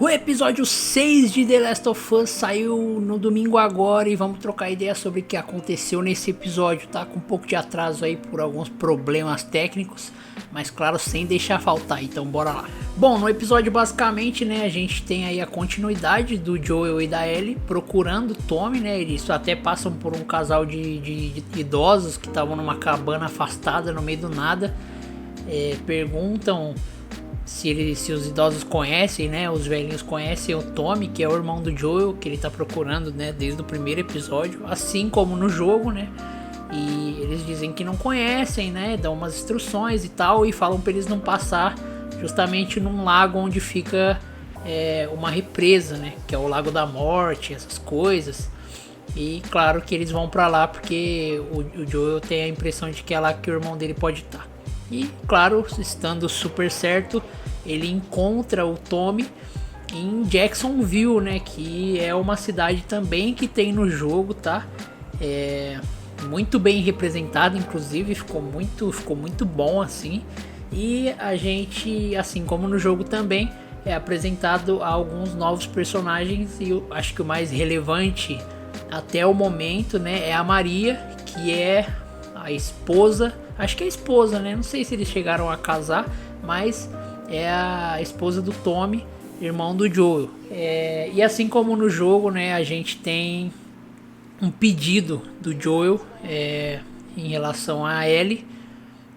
O episódio 6 de The Last of Us saiu no domingo agora e vamos trocar ideia sobre o que aconteceu nesse episódio, tá? Com um pouco de atraso aí por alguns problemas técnicos, mas claro, sem deixar faltar, então bora lá. Bom, no episódio basicamente, né, a gente tem aí a continuidade do Joel e da Ellie procurando o Tommy, né? Eles até passam por um casal de idosos que estavam numa cabana afastada no meio do nada. Perguntam se os idosos conhecem, né? Os velhinhos conhecem o Tommy, que é o irmão do Joel, que ele tá procurando, né? Desde o primeiro episódio, assim como no jogo, né? E eles dizem que não conhecem, né? Dão umas instruções e tal, e falam pra eles não passar justamente num lago onde fica uma represa, né? Que é o Lago da Morte, essas coisas. E claro que eles vão pra lá porque o Joel tem a impressão de que é lá que o irmão dele pode estar. E claro, estando super certo, ele encontra o Tommy em Jacksonville, né? Que é uma cidade também que tem no jogo, tá? Muito bem representado, inclusive, ficou muito bom assim. E a gente, assim como no jogo também, é apresentado a alguns novos personagens. E eu acho que o mais relevante até o momento, né, é a Maria, que é a esposa, acho que é a esposa, né? Não sei se eles chegaram a casar, mas é a esposa do Tommy, irmão do Joel. E assim como no jogo, né, a gente tem um pedido do Joel em relação a Ellie,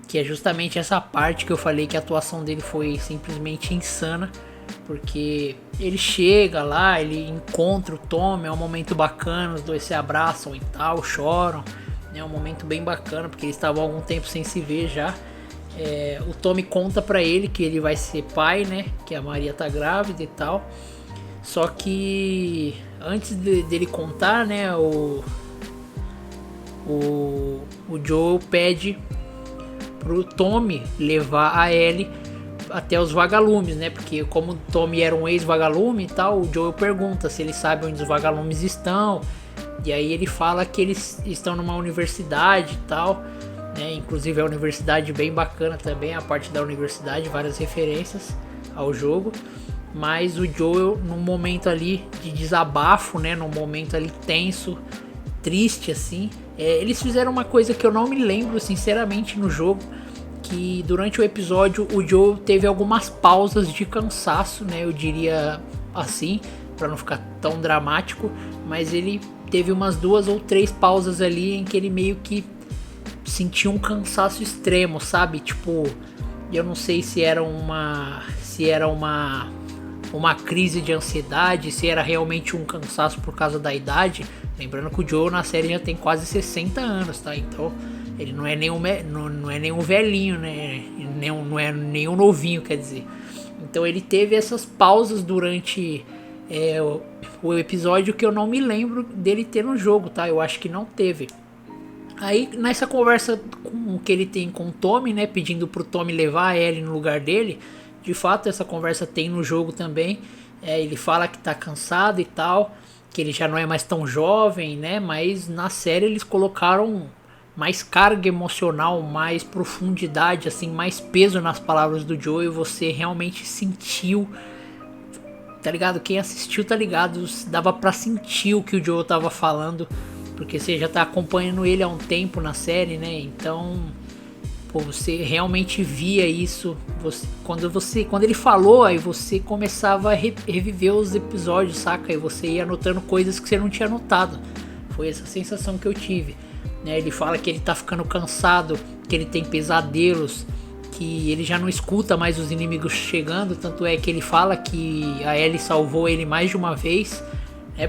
que é justamente essa parte que eu falei que a atuação dele foi simplesmente insana, porque ele chega lá, ele encontra o Tommy, é um momento bacana, os dois se abraçam e tal, choram. É um momento bem bacana, porque eles estavam há algum tempo sem se ver já. O Tommy conta pra ele que ele vai ser pai, né? Que a Maria tá grávida e tal. Só que antes dele contar, né? O Joel pede pro Tommy levar a Ellie até os vagalumes, né? Porque como o Tommy era um ex-vagalume e tal, o Joel pergunta se ele sabe onde os vagalumes estão. E aí ele fala que eles estão numa universidade e tal, né? Inclusive é uma universidade bem bacana também, a parte da universidade, várias referências ao jogo. Mas o Joel, num momento ali de desabafo, né? Num momento ali tenso, triste assim, eles fizeram uma coisa que eu não me lembro sinceramente no jogo, que durante o episódio o Joel teve algumas pausas de cansaço, né? Eu diria assim, para não ficar tão dramático, mas ele teve umas 2 ou 3 pausas ali em que ele meio que sentiu um cansaço extremo, sabe? Tipo, eu não sei se era uma crise de ansiedade, se era realmente um cansaço por causa da idade. Lembrando que o Joe na série já tem quase 60 anos, tá? Então ele não é nenhum velhinho, né? Não é nenhum novinho, quer dizer. Então ele teve essas pausas durante o episódio que eu não me lembro dele ter no jogo, tá? Eu acho que não teve. Aí nessa conversa que ele tem com o Tommy, né, pedindo pro Tommy levar a Ellie no lugar dele, de fato essa conversa tem no jogo também. Ele fala que tá cansado e tal, que ele já não é mais tão jovem, né? Mas na série eles colocaram mais carga emocional, mais profundidade, assim, mais peso nas palavras do Joe, e você realmente sentiu, tá ligado? Quem assistiu tá ligado, dava pra sentir o que o Joel tava falando, porque você já tá acompanhando ele há um tempo na série, né? Então, pô, você realmente via isso. Quando ele falou, aí você começava a reviver os episódios, saca? E você ia anotando coisas que você não tinha notado. Foi essa sensação que eu tive, né? Ele fala que ele tá ficando cansado, que ele tem pesadelos, que ele já não escuta mais os inimigos chegando, tanto é que ele fala que a Ellie salvou ele mais de uma vez,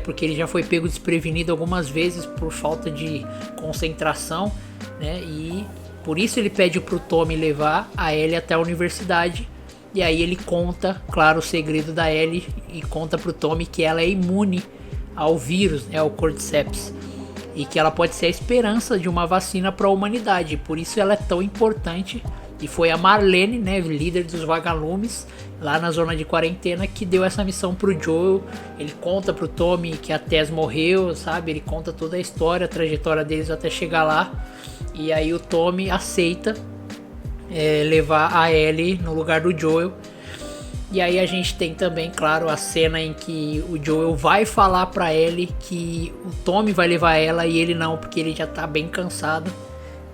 porque ele já foi pego desprevenido algumas vezes por falta de concentração, né? E por isso ele pede pro Tommy levar a Ellie até a universidade, e aí ele conta, claro, o segredo da Ellie e conta pro Tommy que ela é imune ao vírus, ao Cordyceps, e que ela pode ser a esperança de uma vacina para a humanidade, por isso ela é tão importante. E foi a Marlene, né, líder dos vagalumes, lá na zona de quarentena, que deu essa missão pro Joel. Ele conta pro Tommy que a Tess morreu, sabe? Ele conta toda a história, a trajetória deles até chegar lá. E aí o Tommy aceita levar a Ellie no lugar do Joel. E aí a gente tem também, claro, a cena em que o Joel vai falar pra Ellie que o Tommy vai levar ela e ele não, porque ele já tá bem cansado,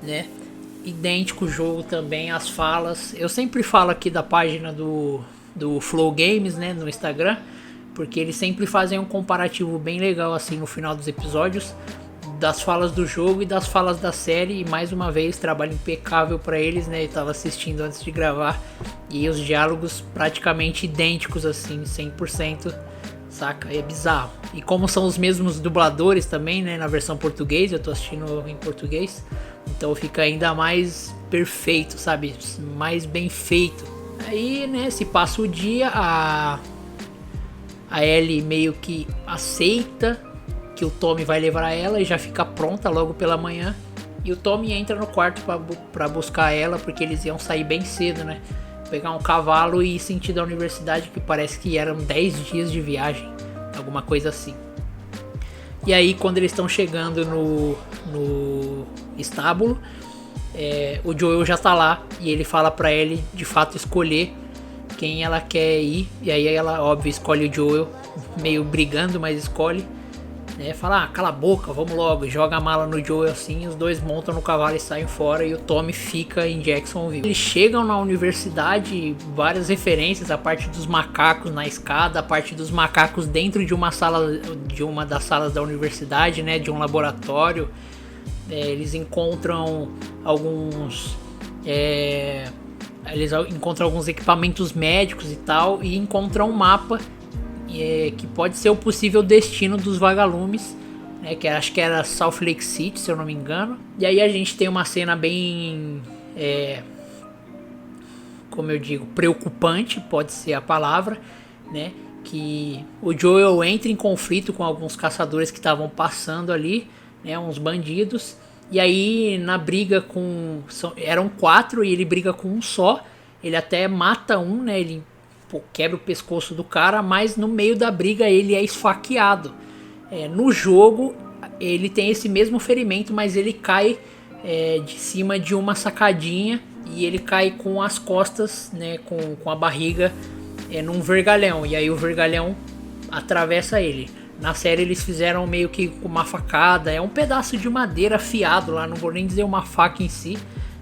né? Idêntico o jogo também, as falas. Eu sempre falo aqui da página do Flow Games, né, no Instagram, porque eles sempre fazem um comparativo bem legal assim no final dos episódios das falas do jogo e das falas da série, e mais uma vez trabalho impecável para eles, né? Eu tava assistindo antes de gravar e os diálogos praticamente idênticos assim, 100%, saca? É bizarro. E como são os mesmos dubladores também, né, na versão português, eu tô assistindo em português, então fica ainda mais perfeito, sabe? Mais bem feito. Aí, né, se passa o dia, a Ellie meio que aceita que o Tommy vai levar ela e já fica pronta logo pela manhã. E o Tommy entra no quarto pra buscar ela, porque eles iam sair bem cedo, né? Pegar um cavalo e ir sentido a universidade, que parece que eram 10 dias de viagem, alguma coisa assim. E aí quando eles estão chegando no estábulo, o Joel já tá lá e ele fala pra Ellie de fato escolher quem ela quer ir. E aí ela, óbvio, escolhe o Joel, meio brigando, mas escolhe. Fala, cala a boca, vamos logo, joga a mala no Joel assim, os dois montam no cavalo e saem fora e o Tommy fica em Jacksonville. Eles chegam na universidade, várias referências, a parte dos macacos na escada, a parte dos macacos dentro de uma sala, de uma das salas da universidade, né, de um laboratório. Eles encontram alguns alguns equipamentos médicos e tal, e encontram um mapa que pode ser o possível destino dos vagalumes, né, que acho que era Salt Lake City, se eu não me engano. E aí a gente tem uma cena bem, como eu digo, preocupante, pode ser a palavra, né, que o Joel entra em conflito com alguns caçadores que estavam passando ali, né, uns bandidos. E aí na briga eram 4 e ele briga com um só. Ele até mata um, né, ele quebra o pescoço do cara, mas no meio da briga ele é esfaqueado. No jogo ele tem esse mesmo ferimento, mas ele cai de cima de uma sacadinha e ele cai com as costas, né, com a barriga num vergalhão, e aí o vergalhão atravessa ele. Na série eles fizeram meio que com uma facada, é um pedaço de madeira afiado lá, não vou nem dizer uma faca em si,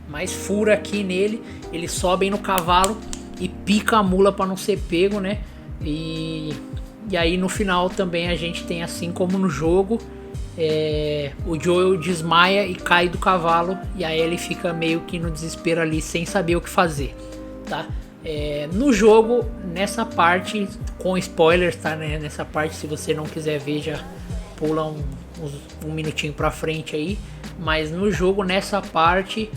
mas fura aqui nele, eles sobem no cavalo e pica a mula para não ser pego, né? E aí no final também a gente tem, assim como no jogo, o Joel desmaia e cai do cavalo, e aí ele fica meio que no desespero ali, sem saber o que fazer, tá? No jogo, nessa parte, com spoilers, tá, né? Nessa parte, se você não quiser ver, já pula um minutinho pra frente aí. Mas no jogo, nessa parte,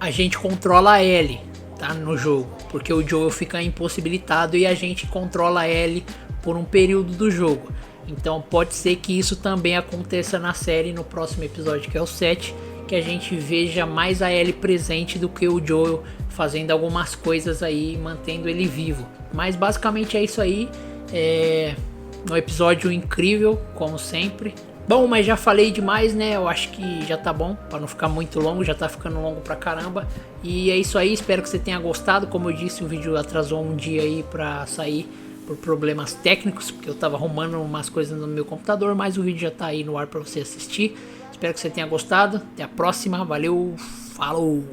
a gente controla a Ellie, tá, no jogo, porque o Joel fica impossibilitado e a gente controla a Ellie por um período do jogo. Então pode ser que isso também aconteça na série no próximo episódio, que é o 7, que a gente veja mais a Ellie presente do que o Joel fazendo algumas coisas aí, mantendo ele vivo. Mas basicamente é isso aí, um episódio incrível, como sempre. Bom, mas já falei demais, né? Eu acho que já tá bom, para não ficar muito longo, já tá ficando longo pra caramba. E é isso aí, espero que você tenha gostado. Como eu disse, o vídeo atrasou um dia aí pra sair por problemas técnicos, porque eu tava arrumando umas coisas no meu computador, mas o vídeo já tá aí no ar pra você assistir. Espero que você tenha gostado. Até a próxima, valeu, falou!